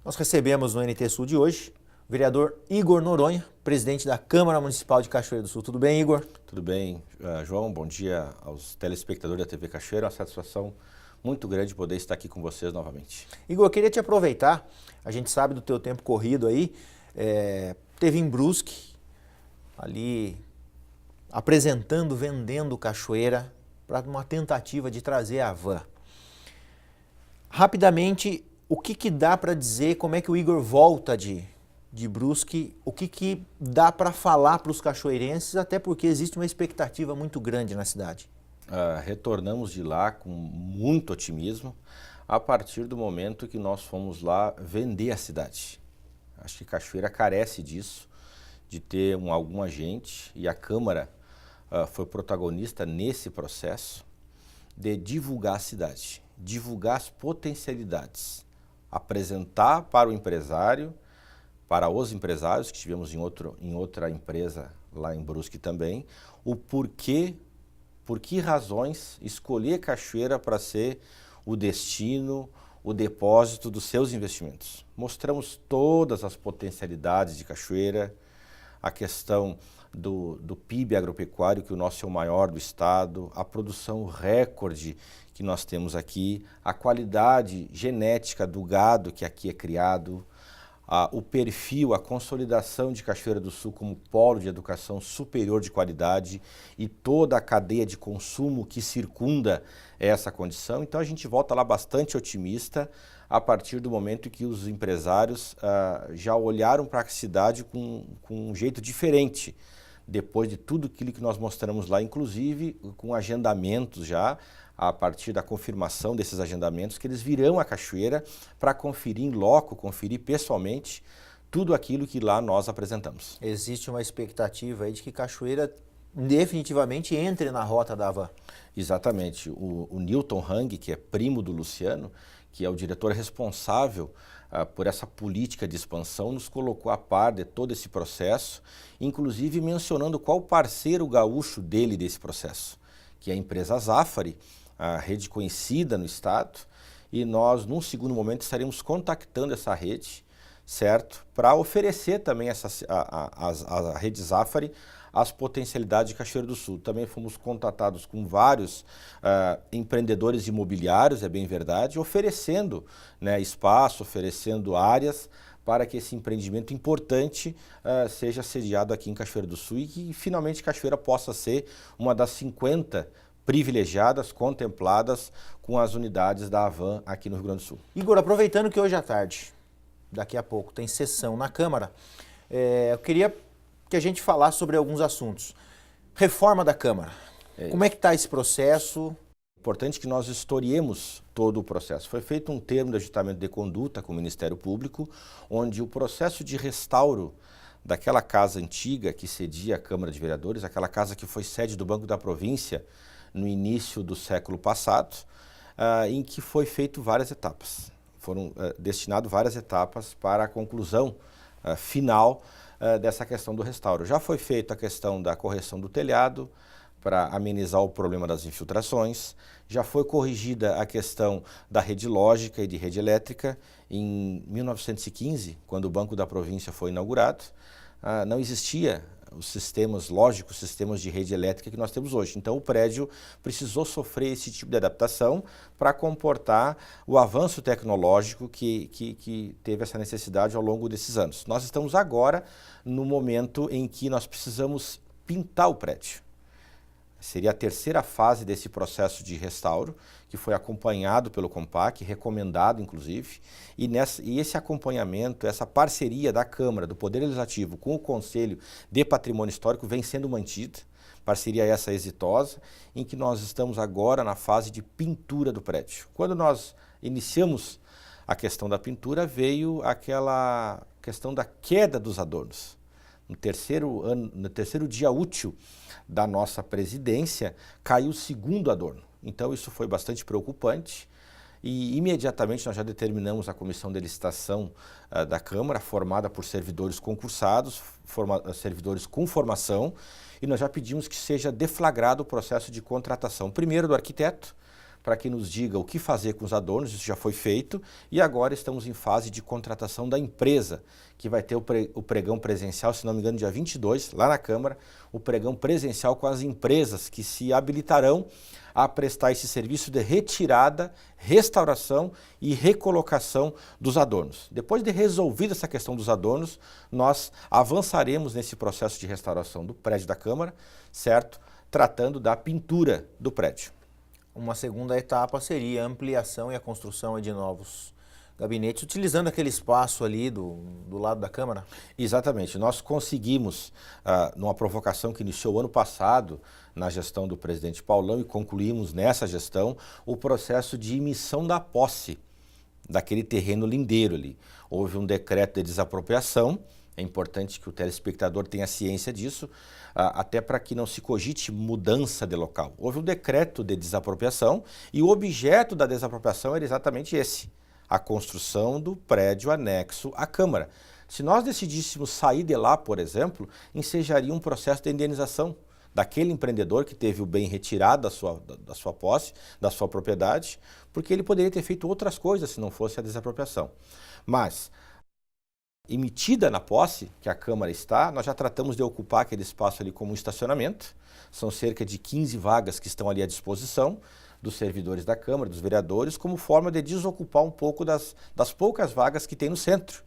Nós recebemos no NT Sul de hoje o vereador Igor Noronha, presidente da Câmara Municipal de Cachoeira do Sul. Tudo bem, Igor? Tudo bem, João. Bom dia aos telespectadores da TV Cachoeira. É uma satisfação muito grande poder estar aqui com vocês novamente. Igor, eu queria te aproveitar, a gente sabe do teu tempo corrido aí, teve em Brusque, ali apresentando, vendendo Cachoeira para uma tentativa de trazer a van. Rapidamente, o que dá para dizer, como é que o Igor volta de Brusque, o que dá para falar para os cachoeirenses, até porque existe uma expectativa muito grande na cidade? Retornamos de lá com muito otimismo a partir do momento que nós fomos lá vender a cidade. Acho que Cachoeira carece disso, de ter algum agente, e a Câmara foi protagonista nesse processo de divulgar a cidade, divulgar as potencialidades, apresentar para o empresário, para os empresários, que estivemos em outra empresa lá em Brusque também, o porquê, por que razões escolher Cachoeira para ser o destino, o depósito dos seus investimentos. Mostramos todas as potencialidades de Cachoeira, a questão do PIB agropecuário, que o nosso é o maior do estado, a produção recorde que nós temos aqui, a qualidade genética do gado que aqui é criado, o perfil, a consolidação de Cachoeira do Sul como polo de educação superior de qualidade e toda a cadeia de consumo que circunda essa condição. Então a gente volta lá bastante otimista a partir do momento que os empresários já olharam para a cidade com um jeito diferente, depois de tudo aquilo que nós mostramos lá, inclusive com agendamentos já, a partir da confirmação desses agendamentos, que eles virão à Cachoeira para conferir em loco, conferir pessoalmente tudo aquilo que lá nós apresentamos. Existe uma expectativa aí de que Cachoeira definitivamente entre na rota da van. Exatamente. O Newton Hang, que é primo do Luciano, que é o diretor responsável por essa política de expansão, nos colocou a par de todo esse processo, inclusive mencionando qual parceiro gaúcho dele desse processo, que é a empresa Zafari, a rede conhecida no estado, e nós, num segundo momento, estaremos contactando essa rede, certo? Para oferecer também a rede Zafari as potencialidades de Cachoeira do Sul. Também fomos contatados com vários empreendedores imobiliários, é bem verdade, oferecendo espaço, oferecendo áreas para que esse empreendimento importante seja sediado aqui em Cachoeira do Sul e que finalmente Cachoeira possa ser uma das 50 privilegiadas, contempladas com as unidades da Avan aqui no Rio Grande do Sul. Igor, aproveitando que hoje à tarde, daqui a pouco, tem sessão na Câmara, eu queria que a gente falasse sobre alguns assuntos. Reforma da Câmara. Como é que está esse processo? Importante que nós historiemos todo o processo. Foi feito um termo de ajustamento de conduta com o Ministério Público, onde o processo de restauro daquela casa antiga que cedia a Câmara de Vereadores, aquela casa que foi sede do Banco da Província no início do século passado, em que foi feito várias etapas. Foram destinadas várias etapas para a conclusão final dessa questão do restauro. Já foi feita a questão da correção do telhado, para amenizar o problema das infiltrações. Já foi corrigida a questão da rede lógica e de rede elétrica. Em 1915, quando o Banco da Província foi inaugurado, não existia os sistemas lógicos, sistemas de rede elétrica que nós temos hoje. Então o prédio precisou sofrer esse tipo de adaptação para comportar o avanço tecnológico que teve essa necessidade ao longo desses anos. Nós estamos agora no momento em que nós precisamos pintar o prédio. Seria a terceira fase desse processo de restauro, que foi acompanhado pelo Compac, recomendado inclusive, e esse acompanhamento, essa parceria da Câmara, do Poder Legislativo com o Conselho de Patrimônio Histórico vem sendo mantida, parceria essa exitosa, em que nós estamos agora na fase de pintura do prédio. Quando nós iniciamos a questão da pintura, veio aquela questão da queda dos adornos. No terceiro dia útil da nossa presidência, caiu o segundo adorno. Então isso foi bastante preocupante e imediatamente nós já determinamos a comissão de licitação da Câmara, formada por servidores concursados, servidores com formação, e nós já pedimos que seja deflagrado o processo de contratação, primeiro do arquiteto, para que nos diga o que fazer com os adornos, isso já foi feito, e agora estamos em fase de contratação da empresa, que vai ter o pregão presencial, se não me engano, dia 22, lá na Câmara, o pregão presencial com as empresas que se habilitarão a prestar esse serviço de retirada, restauração e recolocação dos adornos. Depois de resolvida essa questão dos adornos, nós avançaremos nesse processo de restauração do prédio da Câmara, certo? Tratando da pintura do prédio. Uma segunda etapa seria a ampliação e a construção de novos gabinetes, utilizando aquele espaço ali do lado da Câmara? Exatamente. Nós conseguimos, numa provocação que iniciou ano passado, na gestão do presidente Paulão, e concluímos nessa gestão, o processo de emissão da posse daquele terreno lindeiro ali. Houve um decreto de desapropriação, é importante que o telespectador tenha ciência disso, até para que não se cogite mudança de local. Houve um decreto de desapropriação e o objeto da desapropriação era exatamente esse, a construção do prédio anexo à Câmara. Se nós decidíssemos sair de lá, por exemplo, ensejaria um processo de indenização daquele empreendedor que teve o bem retirado da sua posse, da sua propriedade, porque ele poderia ter feito outras coisas se não fosse a desapropriação. Mas, emitida na posse, que a Câmara está, nós já tratamos de ocupar aquele espaço ali como um estacionamento, são cerca de 15 vagas que estão ali à disposição dos servidores da Câmara, dos vereadores, como forma de desocupar um pouco das poucas vagas que tem no centro.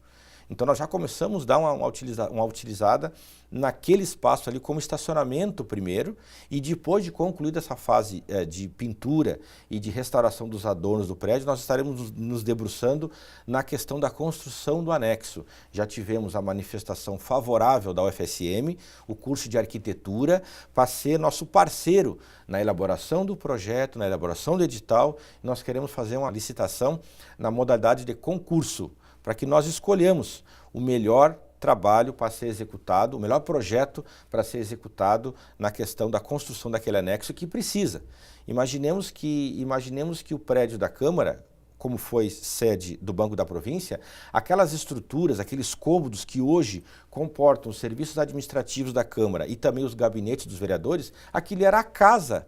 Então nós já começamos a dar uma utilizada naquele espaço ali como estacionamento primeiro, e depois de concluída essa fase de pintura e de restauração dos adornos do prédio, nós estaremos nos debruçando na questão da construção do anexo. Já tivemos a manifestação favorável da UFSM, o curso de arquitetura, para ser nosso parceiro na elaboração do projeto, na elaboração do edital. Nós queremos fazer uma licitação na modalidade de concurso, para que nós escolhamos o melhor trabalho para ser executado, o melhor projeto para ser executado na questão da construção daquele anexo que precisa. Imaginemos que o prédio da Câmara, como foi sede do Banco da Província, aquelas estruturas, aqueles cômodos que hoje comportam os serviços administrativos da Câmara e também os gabinetes dos vereadores, aquilo era a casa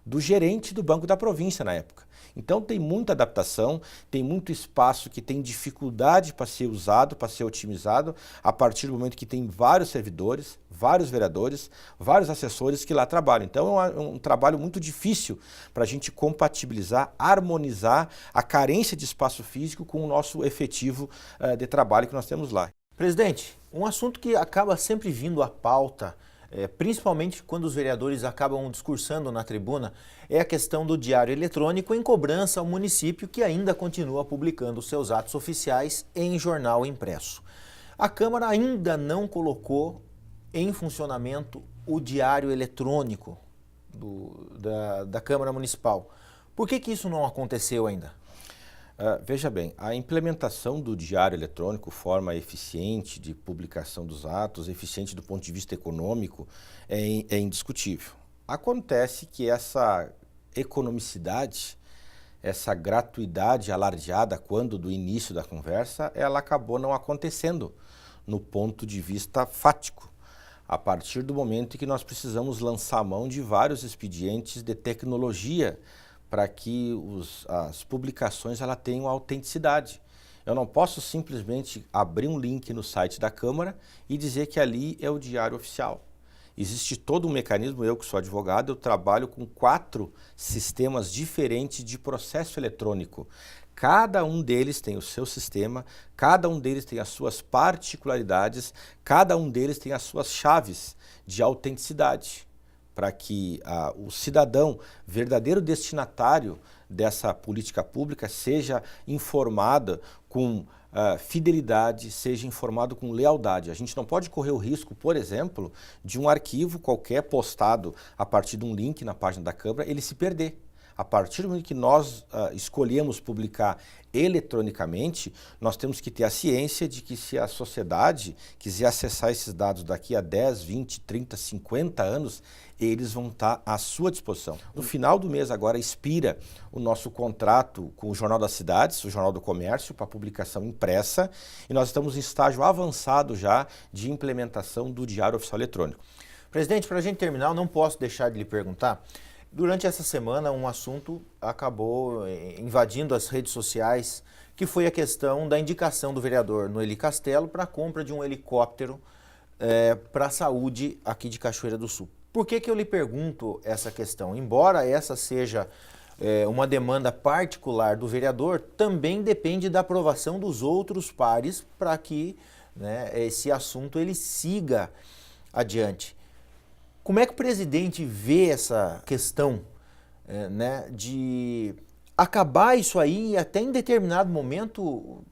do gerente do Banco da Província na época. Então tem muita adaptação, tem muito espaço que tem dificuldade para ser usado, para ser otimizado, a partir do momento que tem vários servidores, vários vereadores, vários assessores que lá trabalham. Então é um trabalho muito difícil para a gente compatibilizar, harmonizar a carência de espaço físico com o nosso efetivo de trabalho que nós temos lá. Presidente, um assunto que acaba sempre vindo à pauta, principalmente quando os vereadores acabam discursando na tribuna, é a questão do diário eletrônico em cobrança ao município, que ainda continua publicando seus atos oficiais em jornal impresso. A Câmara ainda não colocou em funcionamento o diário eletrônico da Câmara Municipal. Por que isso não aconteceu ainda? Veja bem, a implementação do diário eletrônico, forma eficiente de publicação dos atos, eficiente do ponto de vista econômico, é indiscutível. Acontece que essa economicidade, essa gratuidade alardeada quando do início da conversa, ela acabou não acontecendo no ponto de vista fático, a partir do momento em que nós precisamos lançar mão de vários expedientes de tecnologia para que as publicações tenham autenticidade. Eu não posso simplesmente abrir um link no site da Câmara e dizer que ali é o diário oficial. Existe todo um mecanismo, eu que sou advogado, eu trabalho com 4 sistemas diferentes de processo eletrônico. Cada um deles tem o seu sistema, cada um deles tem as suas particularidades, cada um deles tem as suas chaves de autenticidade, para que o cidadão, verdadeiro destinatário dessa política pública, seja informado com fidelidade, seja informado com lealdade. A gente não pode correr o risco, por exemplo, de um arquivo qualquer postado a partir de um link na página da Câmara, ele se perder. A partir do momento que nós escolhemos publicar eletronicamente, nós temos que ter a ciência de que se a sociedade quiser acessar esses dados daqui a 10, 20, 30, 50 anos, eles vão estar à sua disposição. No final do mês agora expira o nosso contrato com o Jornal das Cidades, o Jornal do Comércio, para publicação impressa, e nós estamos em estágio avançado já de implementação do Diário Oficial Eletrônico. Presidente, para a gente terminar, eu não posso deixar de lhe perguntar, Durante essa semana, um assunto acabou invadindo as redes sociais, que foi a questão da indicação do vereador Noeli Castelo para a compra de um helicóptero para a saúde aqui de Cachoeira do Sul. Por que eu lhe pergunto essa questão? Embora essa seja uma demanda particular do vereador, também depende da aprovação dos outros pares para que, né, esse assunto ele siga adiante. Como é que o presidente vê essa questão, né, de acabar isso aí e até em determinado momento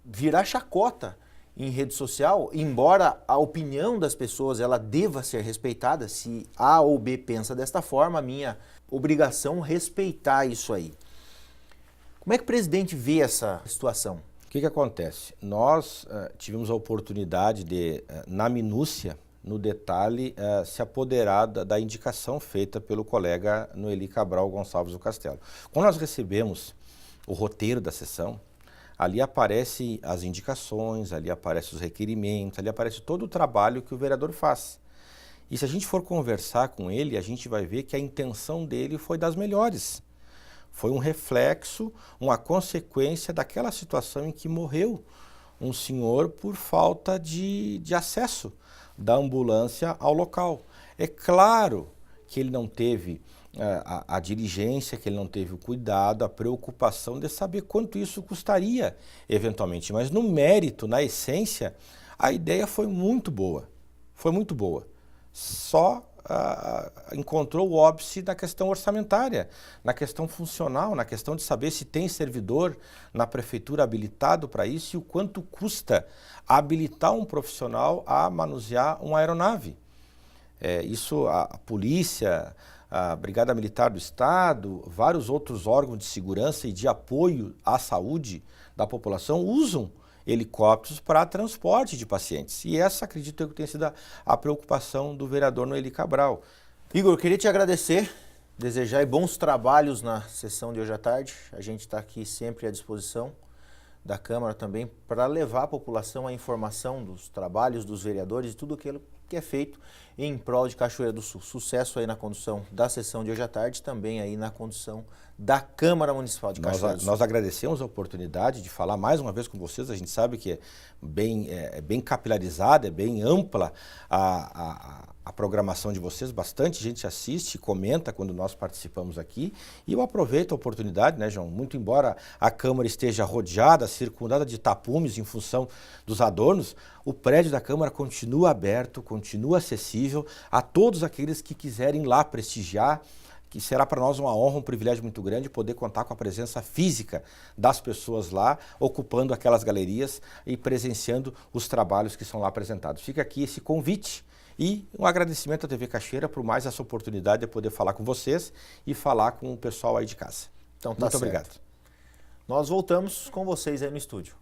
virar chacota em rede social, embora a opinião das pessoas ela deva ser respeitada, se A ou B pensa desta forma, a minha obrigação é respeitar isso aí. Como é que o presidente vê essa situação? O que acontece? Nós tivemos a oportunidade de, na minúcia, no detalhe, se apoderar da indicação feita pelo colega Noeli Cabral Gonçalves do Castelo. Quando nós recebemos o roteiro da sessão, ali aparecem as indicações, ali aparecem os requerimentos, ali aparece todo o trabalho que o vereador faz. E se a gente for conversar com ele, a gente vai ver que a intenção dele foi das melhores. Foi um reflexo, uma consequência daquela situação em que morreu um senhor por falta de acesso da ambulância ao local. É claro que ele não teve a diligência, que ele não teve o cuidado, a preocupação de saber quanto isso custaria eventualmente. Mas no mérito, na essência, a ideia foi muito boa. Foi muito boa. Só encontrou o óbice na questão orçamentária, na questão funcional, na questão de saber se tem servidor na prefeitura habilitado para isso e o quanto custa habilitar um profissional a manusear uma aeronave. Isso a polícia, a Brigada Militar do Estado, vários outros órgãos de segurança e de apoio à saúde da população usam helicópteros para transporte de pacientes. E essa, acredito eu, que tenha sido a preocupação do vereador Noeli Cabral. Igor, eu queria te agradecer, desejar bons trabalhos na sessão de hoje à tarde. A gente está aqui sempre à disposição da Câmara também para levar à população a informação dos trabalhos dos vereadores e tudo aquilo que é feito em prol de Cachoeira do Sul. Sucesso aí na condução da sessão de hoje à tarde, também aí na condução da Câmara Municipal de Cachoeira do Sul. Nós agradecemos a oportunidade de falar mais uma vez com vocês. A gente sabe que é bem capilarizada, é bem ampla a programação de vocês. Bastante gente assiste e comenta quando nós participamos aqui. E eu aproveito a oportunidade, né, João? Muito embora a Câmara esteja rodeada, circundada de tapumes em função dos adornos, o prédio da Câmara continua aberto, continua acessível a todos aqueles que quiserem lá prestigiar, que será para nós uma honra, um privilégio muito grande poder contar com a presença física das pessoas lá, ocupando aquelas galerias e presenciando os trabalhos que são lá apresentados. Fica aqui esse convite e um agradecimento à TV Cachoeira por mais essa oportunidade de poder falar com vocês e falar com o pessoal aí de casa. Então, tá muito certo. obrigado. Nós voltamos com vocês aí no estúdio.